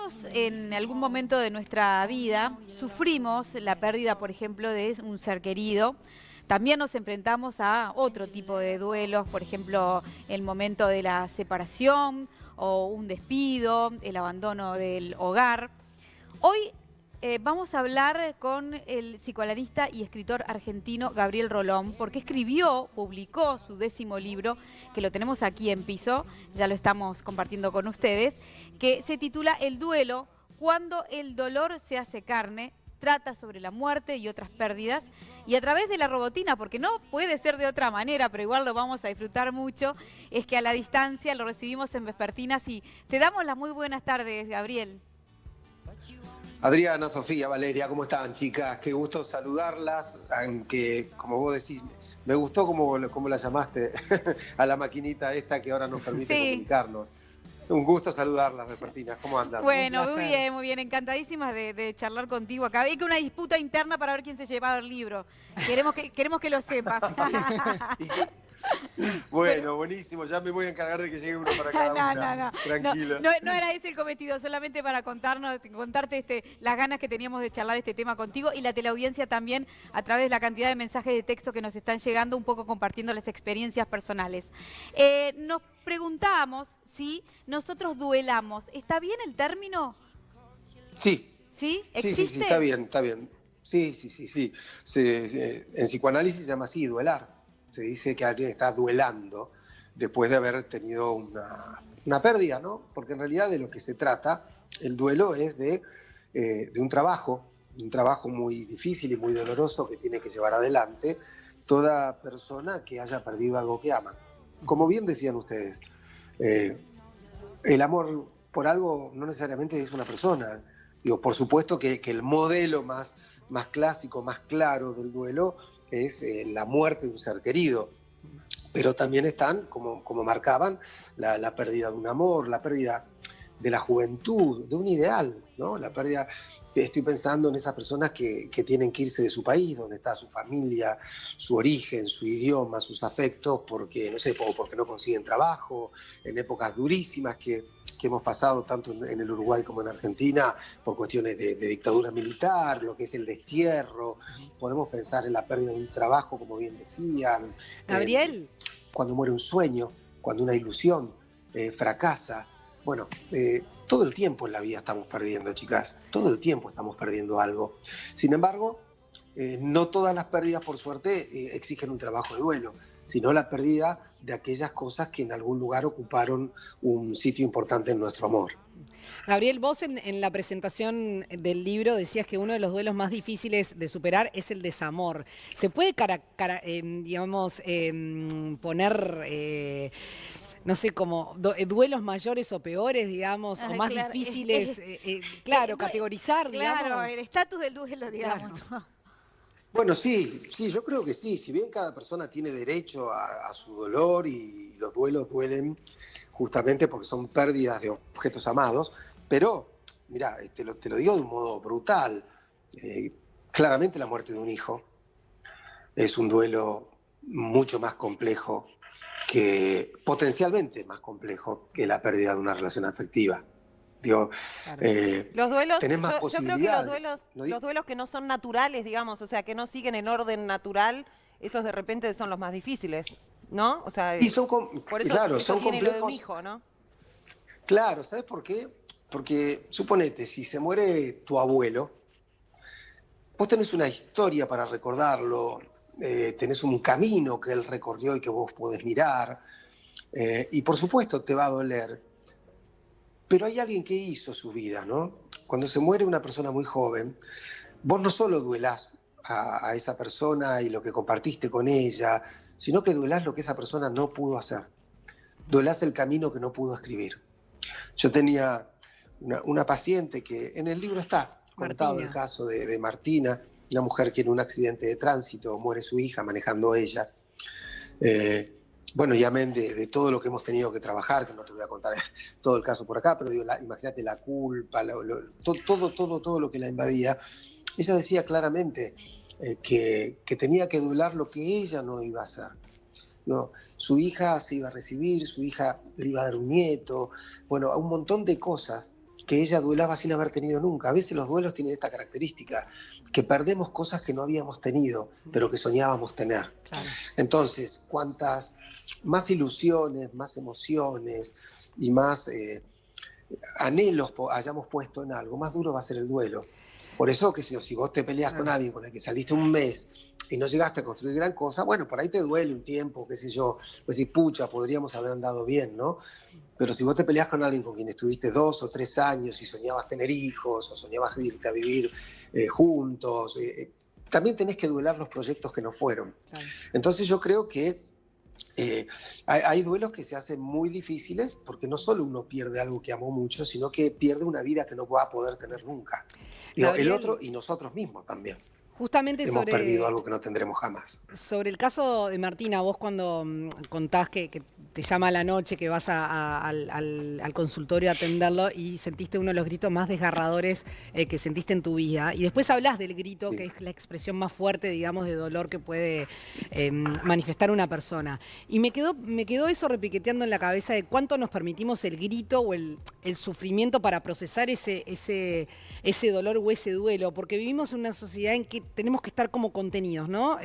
Todos en algún momento de nuestra vida sufrimos la pérdida, por ejemplo, de un ser querido. También nos enfrentamos a otro tipo de duelos, por ejemplo, el momento de la separación o un despido, el abandono del hogar. Hoy vamos a hablar con el psicoanalista y escritor argentino Gabriel Rolón, porque publicó su 10º libro, que lo tenemos aquí en piso, ya lo estamos compartiendo con ustedes, que se titula El duelo, cuando el dolor se hace carne. Trata sobre la muerte y otras pérdidas, y a través de la robotina, porque no puede ser de otra manera, pero igual lo vamos a disfrutar mucho, es que a la distancia lo recibimos en Vespertinas y te damos las muy buenas tardes, Gabriel. Adriana, Sofía, Valeria, ¿cómo están, chicas? Qué gusto saludarlas, aunque, como vos decís, me gustó como la llamaste a la maquinita esta que ahora nos permite comunicarnos. Un gusto saludarlas, Vespertinas. ¿Cómo andan? Bueno, muy bien, encantadísimas de charlar contigo acá. Hay que una disputa interna para ver quién se lleva el libro. Queremos que lo sepas. Bueno, buenísimo. Ya me voy a encargar de que llegue uno para cada una. No. Tranquilo. No era ese el cometido, solamente para contarte las ganas que teníamos de charlar este tema contigo y la teleaudiencia también a través de la cantidad de mensajes de texto que nos están llegando, un poco compartiendo las experiencias personales. Nos preguntábamos si nosotros duelamos. ¿Está bien el término? Sí. ¿Sí? ¿Existe? Sí, está bien, está bien. Sí. En psicoanálisis se llama así, duelar. Se dice que alguien está duelando después de haber tenido una pérdida, ¿no? Porque en realidad de lo que se trata, el duelo es de un trabajo muy difícil y muy doloroso que tiene que llevar adelante toda persona que haya perdido algo que ama. Como bien decían ustedes, el amor por algo no necesariamente es una persona. Digo, por supuesto que el modelo más clásico, más claro del duelo es la muerte de un ser querido, pero también están, como marcaban, la pérdida de un amor, la pérdida de la juventud, de un ideal, ¿no? La pérdida, estoy pensando en esas personas que tienen que irse de su país, donde está su familia, su origen, su idioma, sus afectos, porque, no sé, porque no consiguen trabajo, en épocas durísimas que hemos pasado tanto en el Uruguay como en Argentina por cuestiones de dictadura militar, lo que es el destierro. Podemos pensar en la pérdida de un trabajo, como bien decían. Gabriel. Cuando muere un sueño, cuando una ilusión fracasa. Bueno, todo el tiempo en la vida estamos perdiendo, chicas. Todo el tiempo estamos perdiendo algo. Sin embargo, no todas las pérdidas, por suerte, exigen un trabajo de duelo, sino la pérdida de aquellas cosas que en algún lugar ocuparon un sitio importante en nuestro amor. Gabriel, vos en la presentación del libro decías que uno de los duelos más difíciles de superar es el desamor. ¿Se puede, poner, no sé, como duelos mayores o peores, digamos, o más difíciles, categorizar, digamos? Claro, el estatus del duelo, digamos. Claro. Bueno, sí, yo creo que sí. Si bien cada persona tiene derecho a su dolor y los duelos duelen justamente porque son pérdidas de objetos amados, pero, mira, te lo digo de un modo brutal. Claramente la muerte de un hijo es un duelo mucho más complejo, potencialmente más complejo que la pérdida de una relación afectiva. Digo, claro. Los duelos, tenés más posibilidades. Yo creo que los duelos que no son naturales, digamos, o sea, que no siguen en orden natural, esos de repente son los más difíciles, ¿no? O sea, y por eso, claro, eso son tiene complejos. Lo de un hijo, ¿no? Claro, ¿sabes por qué? Porque suponete, si se muere tu abuelo, vos tenés una historia para recordarlo, tenés un camino que él recorrió y que vos podés mirar, y por supuesto te va a doler. Pero hay alguien que hizo su vida, ¿no? Cuando se muere una persona muy joven, vos no solo duelás a esa persona y lo que compartiste con ella, sino que duelás lo que esa persona no pudo hacer. Duelás el camino que no pudo escribir. Yo tenía una paciente que en el libro está contado Martina. el caso de Martina, una mujer que en un accidente de tránsito muere su hija manejando ella. Bueno, y amén de todo lo que hemos tenido que trabajar, que no te voy a contar todo el caso por acá, pero digo, imagínate la culpa, todo lo que la invadía. Ella decía claramente que tenía que duelar lo que ella no iba a hacer. No, su hija se iba a recibir, su hija le iba a dar un nieto, bueno, un montón de cosas que ella duelaba sin haber tenido nunca. A veces los duelos tienen esta característica, que perdemos cosas que no habíamos tenido, pero que soñábamos tener. Claro. Entonces, cuantas más ilusiones, más emociones y más anhelos hayamos puesto en algo, más duro va a ser el duelo. Por eso que si vos te peleas con alguien con el que saliste un mes y no llegaste a construir gran cosa, bueno, por ahí te duele un tiempo, qué sé yo, pues si pucha, podríamos haber andado bien, ¿no? Pero si vos te peleas con alguien con quien estuviste 2 o 3 años y soñabas tener hijos o soñabas irte a vivir juntos, también tenés que duelar los proyectos que no fueron. Claro. Entonces yo creo que hay duelos que se hacen muy difíciles porque no solo uno pierde algo que amó mucho, sino que pierde una vida que no va a poder tener nunca. Digo, Gabriel, el otro y nosotros mismos también. Justamente Hemos perdido algo que no tendremos jamás. Sobre el caso de Martina, vos cuando contás que te llama a la noche, que vas al consultorio a atenderlo y sentiste uno de los gritos más desgarradores que sentiste en tu vida, y después hablás del grito, Sí. que es la expresión más fuerte, digamos, de dolor que puede manifestar una persona. Y me quedó eso repiqueteando en la cabeza de cuánto nos permitimos el grito o el sufrimiento para procesar ese dolor o ese duelo, porque vivimos en una sociedad en que tenemos que estar como contenidos, ¿no?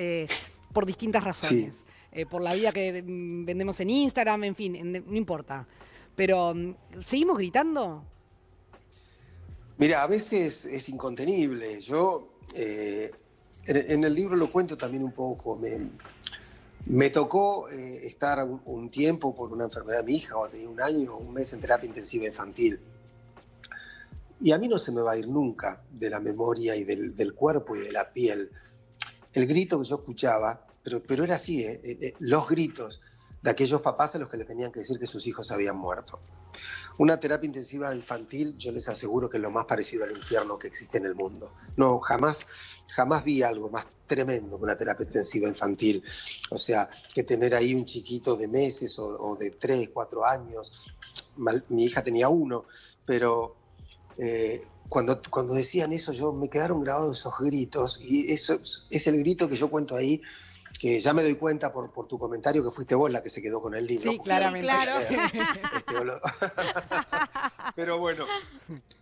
Por distintas razones. Sí. Por la vida que vendemos en Instagram, en fin, no importa. Pero, ¿seguimos gritando? Mira, a veces es incontenible. Yo en el libro lo cuento también un poco. Me tocó estar un tiempo por una enfermedad de mi hija, cuando tenía 1 año, 1 mes en terapia intensiva infantil. Y a mí no se me va a ir nunca de la memoria y del cuerpo y de la piel el grito que yo escuchaba, pero era así, los gritos de aquellos papás a los que le tenían que decir que sus hijos habían muerto. Una terapia intensiva infantil, yo les aseguro que es lo más parecido al infierno que existe en el mundo. No, jamás vi algo más tremendo que una terapia intensiva infantil. O sea, que tener ahí un chiquito de meses o de 3, 4 años. Mi hija tenía 1, pero cuando decían eso, me quedaron grabados esos gritos, y eso es el grito que yo cuento ahí, que ya me doy cuenta por tu comentario que fuiste vos la que se quedó con el libro. Sí, claramente. Sí, claro. Pero bueno,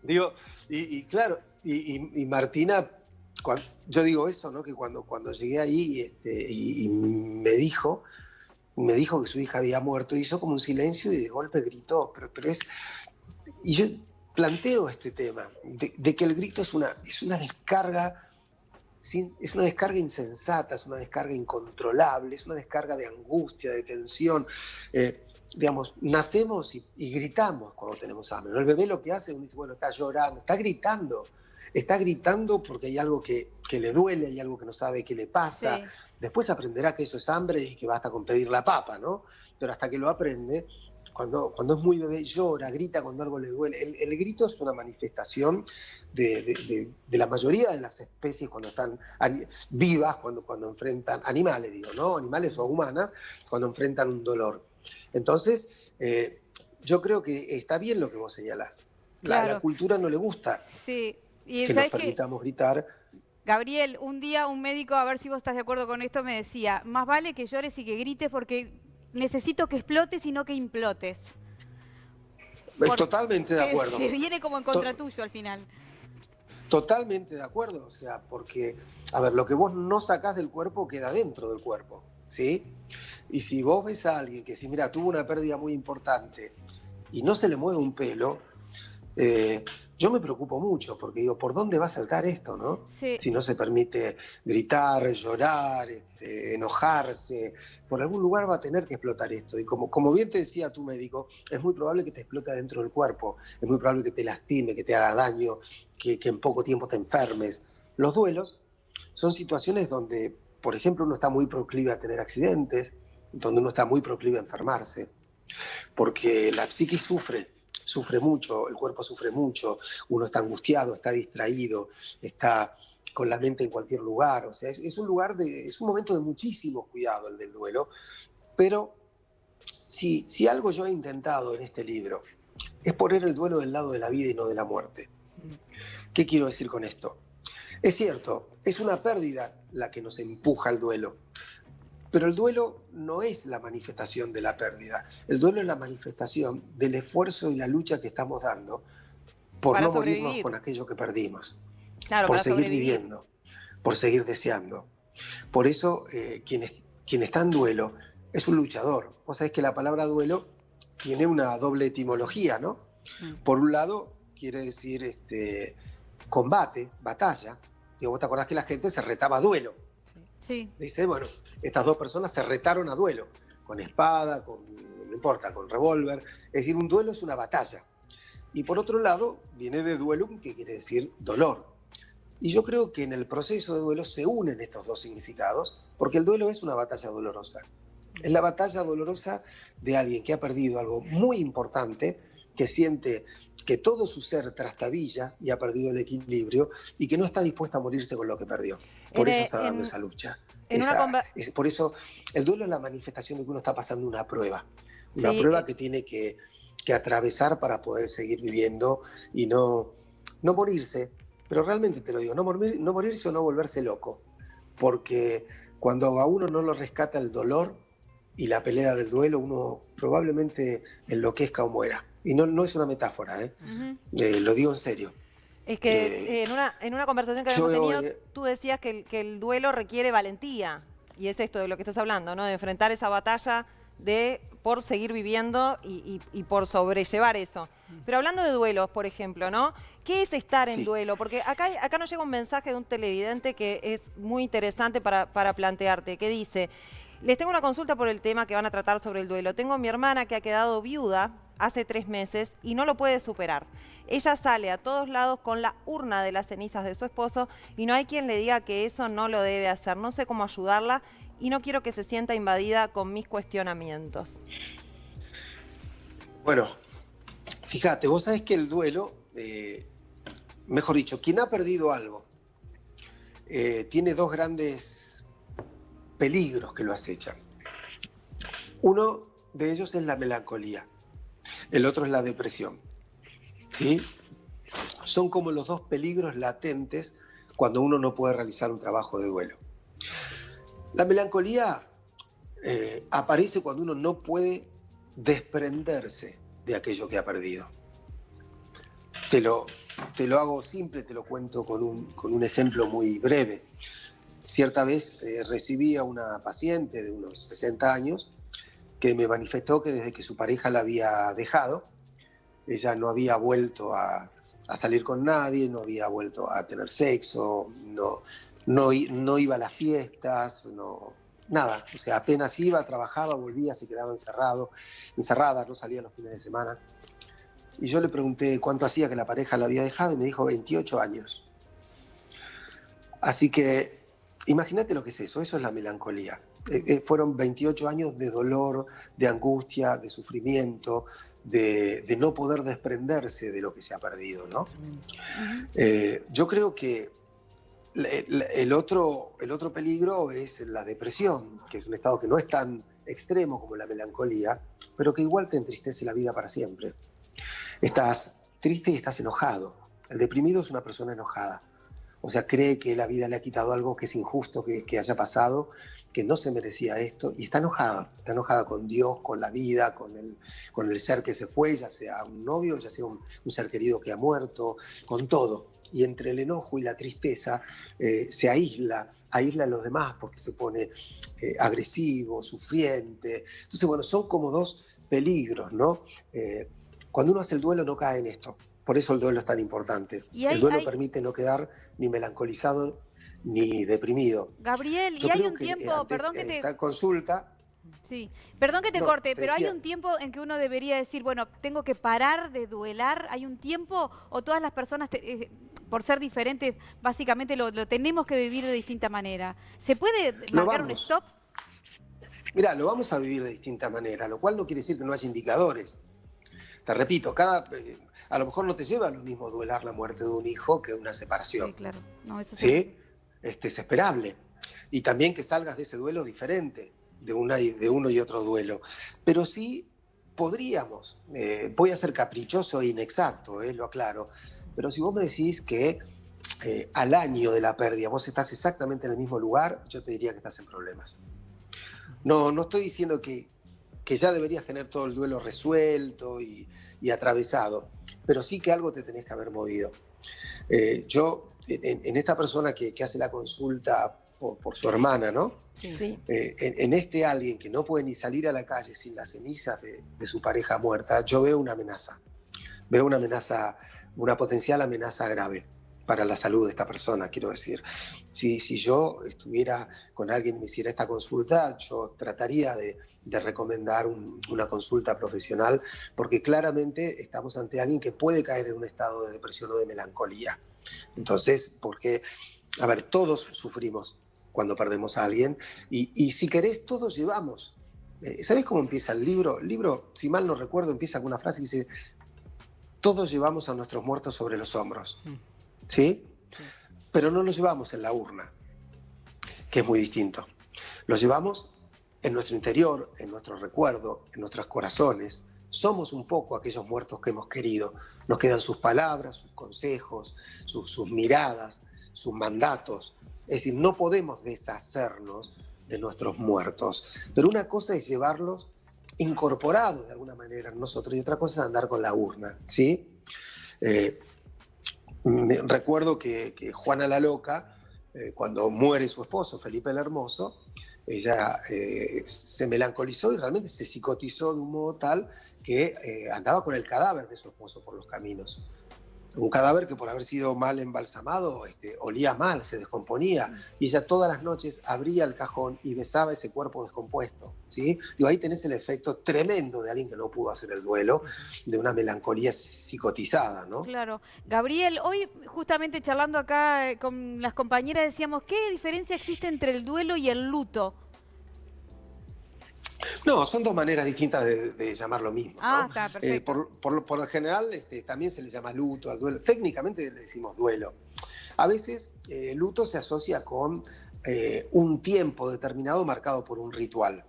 digo, y claro, y Martina, yo digo eso, ¿no? Que cuando llegué ahí y me dijo que su hija había muerto, hizo como un silencio y de golpe gritó, pero es... Y yo planteo este tema, de que el grito es una descarga, es una descarga insensata, es una descarga incontrolable, es una descarga de angustia, de tensión. Digamos, nacemos y gritamos cuando tenemos hambre, ¿no? El bebé lo que hace, uno dice, bueno, está llorando, está gritando porque hay algo que le duele, hay algo que no sabe qué le pasa. Sí. Después aprenderá que eso es hambre y que basta con pedir la papa, ¿no? Pero hasta que lo aprende, cuando es muy bebé, llora, grita cuando algo le duele. El grito es una manifestación de la mayoría de las especies cuando están vivas, cuando enfrentan, animales digo, ¿no? Animales o humanas, cuando enfrentan un dolor. Entonces, yo creo que está bien lo que vos señalás. Claro. La cultura no le gusta sí. Y que nos permitamos gritar. Gabriel, un día un médico, a ver si vos estás de acuerdo con esto, me decía, más vale que llores y que grites porque necesito que explotes y no que implotes. Totalmente de acuerdo. Se viene como en contra tuyo al final. Totalmente de acuerdo, o sea, porque, a ver, lo que vos no sacás del cuerpo queda dentro del cuerpo, ¿sí? Y si vos ves a alguien que, si mira, tuvo una pérdida muy importante y no se le mueve un pelo, yo me preocupo mucho, porque digo, ¿por dónde va a saltar esto, no? Sí. Si no se permite gritar, llorar, enojarse, por algún lugar va a tener que explotar esto. Y como bien te decía tu médico, es muy probable que te explote dentro del cuerpo, es muy probable que te lastime, que te haga daño, que en poco tiempo te enfermes. Los duelos son situaciones donde, por ejemplo, uno está muy proclive a tener accidentes, donde uno está muy proclive a enfermarse, porque la psiquis sufre mucho, el cuerpo sufre mucho, uno está angustiado, está distraído, está con la mente en cualquier lugar, o sea, es un momento de muchísimo cuidado el del duelo, pero si algo yo he intentado en este libro es poner el duelo del lado de la vida y no de la muerte. ¿Qué quiero decir con esto? Es cierto, es una pérdida la que nos empuja al duelo, pero el duelo no es la manifestación de la pérdida. El duelo es la manifestación del esfuerzo y la lucha que estamos dando por Para no morirnos sobrevivir. con aquello que perdimos, Claro, por para seguir sobrevivir. viviendo, por seguir deseando. Por eso, quien está en duelo es un luchador. Vos sabés que la palabra duelo tiene una doble etimología, ¿no? Por un lado, quiere decir combate, batalla. Digo, vos te acordás que la gente se retaba a duelo. Sí. Dice, bueno, estas dos personas se retaron a duelo, con espada, no importa, con revólver. Es decir, un duelo es una batalla. Y por otro lado, viene de duelum, que quiere decir dolor. Y yo creo que en el proceso de duelo se unen estos dos significados, porque el duelo es una batalla dolorosa. Es la batalla dolorosa de alguien que ha perdido algo muy importante, que siente que todo su ser trastabilla y ha perdido el equilibrio y que no está dispuesta a morirse con lo que perdió. Por eso está dando esa lucha. Por eso el duelo es la manifestación de que uno está pasando una prueba. Una prueba que tiene que atravesar para poder seguir viviendo y no morirse. Pero realmente te lo digo, no morirse o no volverse loco. Porque cuando a uno no lo rescata el dolor y la pelea del duelo, uno probablemente enloquezca o muera. Y no es una metáfora, ¿eh? Lo digo en serio. Es que en una conversación que habíamos tenido, tú decías que el duelo requiere valentía. Y es esto de lo que estás hablando, ¿no? De enfrentar esa batalla por seguir viviendo y por sobrellevar eso. Pero hablando de duelos, por ejemplo, ¿no? ¿Qué es estar en duelo? Porque acá nos llega un mensaje de un televidente que es muy interesante para plantearte, que dice: les tengo una consulta por el tema que van a tratar sobre el duelo. Tengo a mi hermana que ha quedado viuda hace 3 meses y no lo puede superar. Ella sale a todos lados con la urna de las cenizas de su esposo y no hay quien le diga que eso no lo debe hacer. No sé cómo ayudarla y no quiero que se sienta invadida con mis cuestionamientos. Bueno, fíjate, vos sabés que el duelo, mejor dicho, quien ha perdido algo, tiene dos grandes peligros que lo acechan. Uno de ellos es la melancolía, el otro es la depresión. ¿Sí? Son como los dos peligros latentes cuando uno no puede realizar un trabajo de duelo. La melancolía aparece cuando uno no puede desprenderse de aquello que ha perdido. Te lo hago simple, te lo cuento con un ejemplo muy breve. Cierta vez recibí a una paciente de unos 60 años que me manifestó que desde que su pareja la había dejado, ella no había vuelto a salir con nadie, no había vuelto a tener sexo, no iba a las fiestas, nada. O sea, apenas iba, trabajaba, volvía, se quedaba encerrada, no salía los fines de semana. Y yo le pregunté cuánto hacía que la pareja la había dejado y me dijo 28 años. Así que imagínate lo que es eso es la melancolía. Fueron 28 años de dolor, de angustia, de sufrimiento, de no poder desprenderse de lo que se ha perdido, ¿no? Yo creo que el otro peligro es la depresión, que es un estado que no es tan extremo como la melancolía, pero que igual te entristece la vida para siempre. Estás triste y estás enojado. El deprimido es una persona enojada. O sea, cree que la vida le ha quitado algo que es injusto que haya pasado, que no se merecía esto, y está enojada con Dios, con la vida, con el ser que se fue, ya sea un novio, ya sea un ser querido que ha muerto, con todo. Y entre el enojo y la tristeza se aísla a los demás porque se pone agresivo, sufriente. Entonces, bueno, son como dos peligros, ¿no? Cuando uno hace el duelo no cae en esto. Por eso el duelo es tan importante. El duelo permite no quedar ni melancolizado ni deprimido. Gabriel, y hay un tiempo, perdón que te... Esta consulta... Sí, perdón que te corte, pero decía... ¿hay un tiempo en que uno debería decir, bueno, tengo que parar de duelar? ¿Hay un tiempo o todas las personas, por ser diferentes, básicamente lo tenemos que vivir de distinta manera? ¿Se puede marcar un stop? Mirá, lo vamos a vivir de distinta manera, lo cual no quiere decir que no haya indicadores. Te repito, a lo mejor no te lleva lo mismo duelar la muerte de un hijo que una separación. Sí, claro. No, eso sí. Es esperable. Y también que salgas de ese duelo diferente, de uno y otro duelo. Pero sí podríamos, voy a ser caprichoso e inexacto, lo aclaro, pero si vos me decís que al año de la pérdida vos estás exactamente en el mismo lugar, yo te diría que estás en problemas. No estoy diciendo que que ya deberías tener todo el duelo resuelto y atravesado, pero sí que algo te tenés que haber movido. Yo, en esta persona que hace la consulta por su hermana, ¿no? Sí. En este alguien que no puede ni salir a la calle sin las cenizas de su pareja muerta, yo veo una amenaza. Veo una amenaza, una potencial amenaza grave para la salud de esta persona, quiero decir. Si yo estuviera con alguien y me hiciera esta consulta, yo trataría de recomendar una consulta profesional, porque claramente estamos ante alguien que puede caer en un estado de depresión o de melancolía. Entonces, porque, a ver, todos sufrimos cuando perdemos a alguien, y si querés, todos llevamos. ¿Sabés cómo empieza el libro? El libro, si mal no recuerdo, empieza con una frase que dice: todos llevamos a nuestros muertos sobre los hombros, ¿sí? Pero no los llevamos en la urna, que es muy distinto. Los llevamos en nuestro interior, en nuestro recuerdo, en nuestros corazones. Somos un poco aquellos muertos que hemos querido. Nos quedan sus palabras, sus consejos, sus miradas, sus mandatos. Es decir, no podemos deshacernos de nuestros muertos. Pero una cosa es llevarlos incorporados de alguna manera en nosotros y otra cosa es andar con la urna, ¿sí? Recuerdo que Juana la Loca, cuando muere su esposo, Felipe el Hermoso, ella se melancolizó y realmente se psicotizó de un modo tal que andaba con el cadáver de su esposo por los caminos. Un cadáver que por haber sido mal embalsamado olía mal, se descomponía, y ella todas las noches abría el cajón y besaba ese cuerpo descompuesto, ¿sí? Digo, ahí tenés el efecto tremendo de alguien que no pudo hacer el duelo, de una melancolía psicotizada, ¿no? Claro. Gabriel, hoy justamente charlando acá con las compañeras decíamos, ¿qué diferencia existe entre el duelo y el luto? No, son dos maneras distintas de llamar lo mismo, ¿no? Ah, está, perfecto. Por lo general también se le llama luto al duelo. Técnicamente le decimos duelo. A veces luto se asocia con un tiempo determinado marcado por un ritual.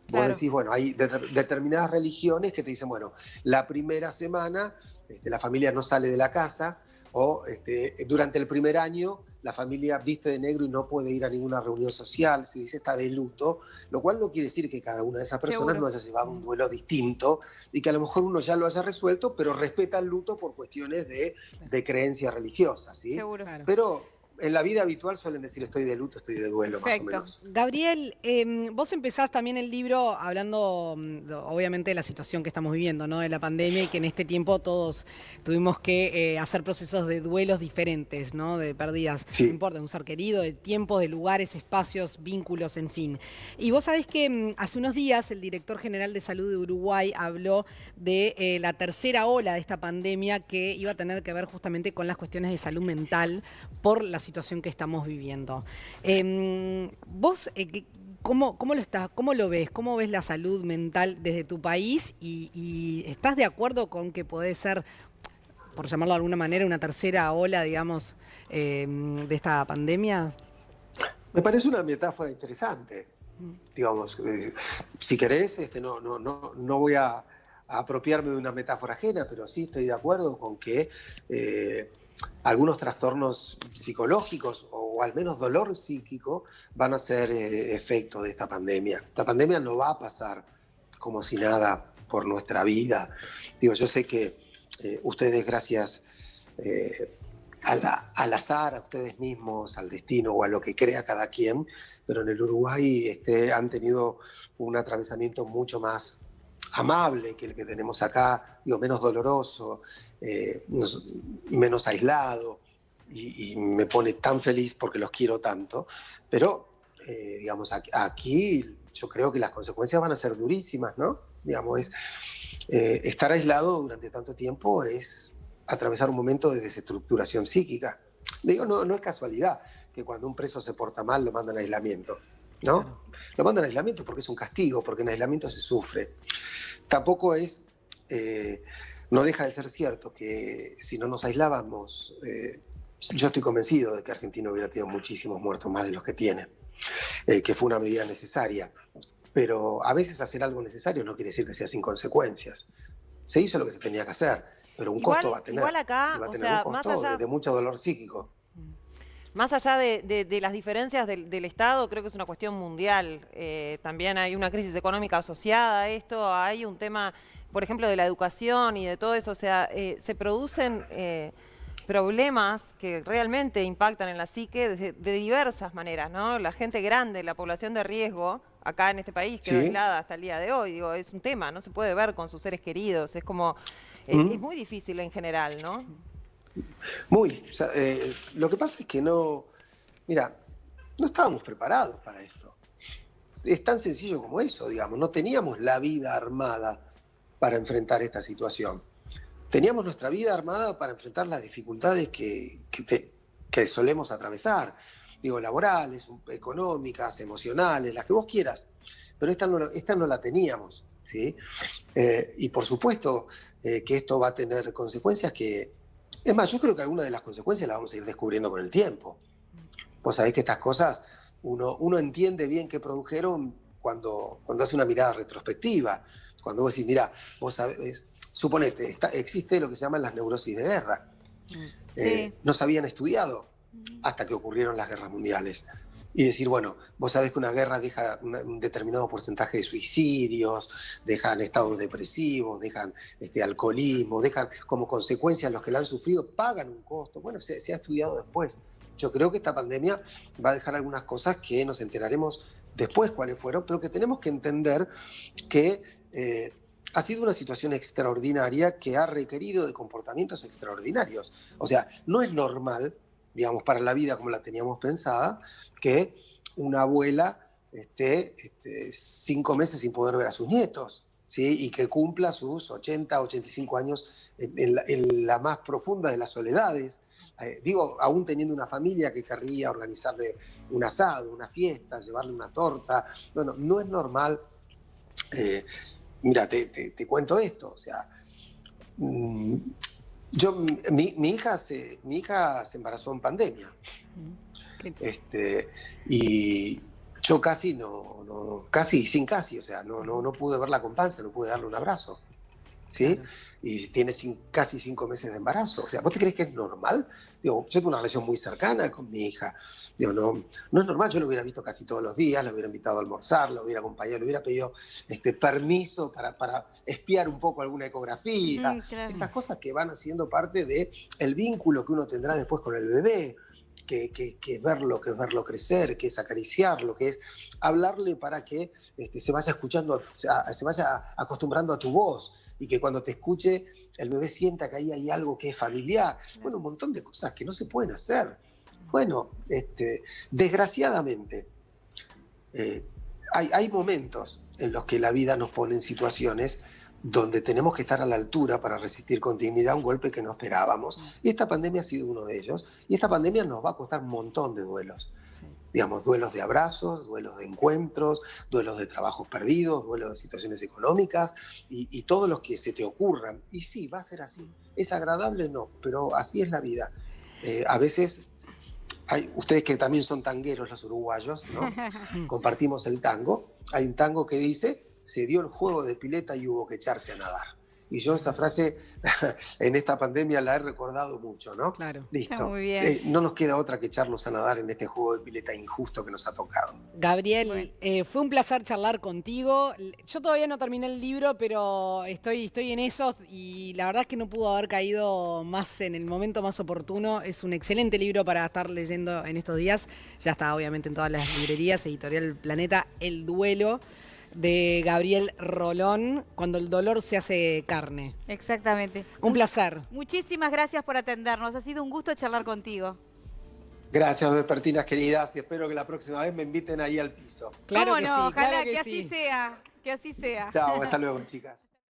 Vos decís, bueno, hay determinadas religiones que te dicen, bueno, la primera semana la familia no sale de la casa, o durante el primer año la familia viste de negro y no puede ir a ninguna reunión social, se dice está de luto, lo cual no quiere decir que cada una de esas personas no haya llevado un duelo distinto y que a lo mejor uno ya lo haya resuelto, pero respeta el luto por cuestiones de creencia religiosa, ¿sí? Seguro. Pero en la vida habitual suelen decir estoy de luto, estoy de duelo, Perfecto. más o menos. Gabriel, vos empezás también el libro hablando, obviamente, de la situación que estamos viviendo, ¿no? De la pandemia, y que en este tiempo todos tuvimos que hacer procesos de duelos diferentes, ¿no? De pérdidas, Sí. no importa, de un ser querido, de tiempos, de lugares, espacios, vínculos, en fin. Y vos sabés que hace unos días el director general de Salud de Uruguay habló de la tercera ola de esta pandemia, que iba a tener que ver justamente con las cuestiones de salud mental por la situación que estamos viviendo. Vos, ¿cómo lo ves? ¿Cómo ves la salud mental desde tu país? ¿Y estás de acuerdo con que puede ser, por llamarlo de alguna manera, una tercera ola, digamos, de esta pandemia? Me parece una metáfora interesante. Digamos, si querés, no voy a apropiarme de una metáfora ajena, pero sí estoy de acuerdo con que algunos trastornos psicológicos o al menos dolor psíquico van a ser efecto de esta pandemia. Esta pandemia no va a pasar como si nada por nuestra vida. Digo, yo sé que ustedes, gracias al azar, a ustedes mismos, al destino o a lo que crea cada quien, pero en el Uruguay han tenido un atravesamiento mucho más amable que el que tenemos acá, digo, menos doloroso, menos aislado, y me pone tan feliz porque los quiero tanto, pero digamos, aquí yo creo que las consecuencias van a ser durísimas, ¿no? Digamos, estar aislado durante tanto tiempo es atravesar un momento de desestructuración psíquica. Digo, no es casualidad que cuando un preso se porta mal lo mandan a aislamiento, ¿no? Claro. Lo mandan a aislamiento porque es un castigo, porque en aislamiento se sufre. Tampoco es, no deja de ser cierto que si no nos aislábamos, yo estoy convencido de que Argentina hubiera tenido muchísimos muertos más de los que tiene, que fue una medida necesaria. Pero a veces hacer algo necesario no quiere decir que sea sin consecuencias. Se hizo lo que se tenía que hacer, pero un costo va a tener. Igual acá, y va a o tener sea, un más costo allá de mucho dolor psíquico. Más allá de las diferencias del Estado, creo que es una cuestión mundial. También hay una crisis económica asociada a esto, hay un tema, por ejemplo, de la educación y de todo eso. O sea, se producen problemas que realmente impactan en la psique de diversas maneras, ¿no? La gente grande, la población de riesgo, acá en este país, quedó aislada hasta el día de hoy. Digo, es un tema, no se puede ver con sus seres queridos. Es como, es muy difícil en general, ¿no? Muy. O sea, lo que pasa es que mira, no estábamos preparados para esto. Es tan sencillo como eso, digamos. No teníamos la vida armada para enfrentar esta situación. Teníamos nuestra vida armada para enfrentar las dificultades que solemos atravesar. Digo, laborales, económicas, emocionales, las que vos quieras. Pero esta no la teníamos, ¿sí? Y por supuesto que esto va a tener consecuencias que... Es más, yo creo que algunas de las consecuencias las vamos a ir descubriendo con el tiempo. Vos sabés que estas cosas uno entiende bien qué produjeron cuando hace una mirada retrospectiva. Cuando vos decís, mira, vos sabés, suponete, existe lo que se llaman las neurosis de guerra. No se habían estudiado hasta que ocurrieron las guerras mundiales. Y decir, bueno, vos sabés que una guerra deja un determinado porcentaje de suicidios, dejan estados depresivos, dejan alcoholismo, dejan como consecuencia los que la han sufrido, pagan un costo. Bueno, se ha estudiado después. Yo creo que esta pandemia va a dejar algunas cosas que nos enteraremos después cuáles fueron, pero que tenemos que entender que ha sido una situación extraordinaria que ha requerido de comportamientos extraordinarios. O sea, no es normal, digamos, para la vida como la teníamos pensada, que una abuela esté 5 meses sin poder ver a sus nietos, ¿sí? Y que cumpla sus 80, 85 años en la más profunda de las soledades. Digo, aún teniendo una familia que querría organizarle un asado, una fiesta, llevarle una torta. Bueno, no es normal. Mira, te cuento esto, o sea... mi hija se embarazó en pandemia. Y yo casi o sea, no pude verla con panza, no pude darle un abrazo. ¿Sí? Claro. Y tiene casi 5 meses de embarazo. O sea, ¿vos te crees que es normal? Digo, yo tengo una relación muy cercana con mi hija. Digo, no es normal. Yo lo hubiera visto casi todos los días, lo hubiera invitado a almorzar, lo hubiera acompañado, le hubiera pedido permiso para espiar un poco alguna ecografía. Claro. Estas cosas que van haciendo parte del vínculo que uno tendrá después con el bebé. Que es verlo crecer, que es acariciarlo, que es hablarle para que se vaya escuchando, o sea, se vaya acostumbrando a tu voz y que cuando te escuche el bebé sienta que ahí hay algo que es familiar. Bueno, un montón de cosas que no se pueden hacer. Bueno, desgraciadamente hay momentos en los que la vida nos pone en situaciones donde tenemos que estar a la altura para resistir con dignidad un golpe que no esperábamos. Y esta pandemia ha sido uno de ellos. Y esta pandemia nos va a costar un montón de duelos. Sí. Digamos, duelos de abrazos, duelos de encuentros, duelos de trabajos perdidos, duelos de situaciones económicas y todos los que se te ocurran. Y sí, va a ser así. ¿Es agradable? No, pero así es la vida. A veces... ustedes que también son tangueros los uruguayos, ¿no? Compartimos el tango. Hay un tango que dice... se dio el juego de pileta y hubo que echarse a nadar. Y yo esa frase en esta pandemia la he recordado mucho, ¿no? Claro. Listo. Está muy bien. No nos queda otra que echarnos a nadar en este juego de pileta injusto que nos ha tocado. Gabriel, fue un placer charlar contigo. Yo todavía no terminé el libro, pero estoy en eso y la verdad es que no pudo haber caído más en el momento más oportuno. Es un excelente libro para estar leyendo en estos días. Ya está obviamente en todas las librerías, Editorial Planeta, El Duelo, de Gabriel Rolón, cuando el dolor se hace carne. Exactamente. Un placer. Muchísimas gracias por atendernos. Ha sido un gusto charlar contigo. Gracias, vespertinas queridas, y espero que la próxima vez me inviten ahí al piso. Claro que no, sí, ojalá claro que así sea. Que así sea. Chao, hasta luego, chicas.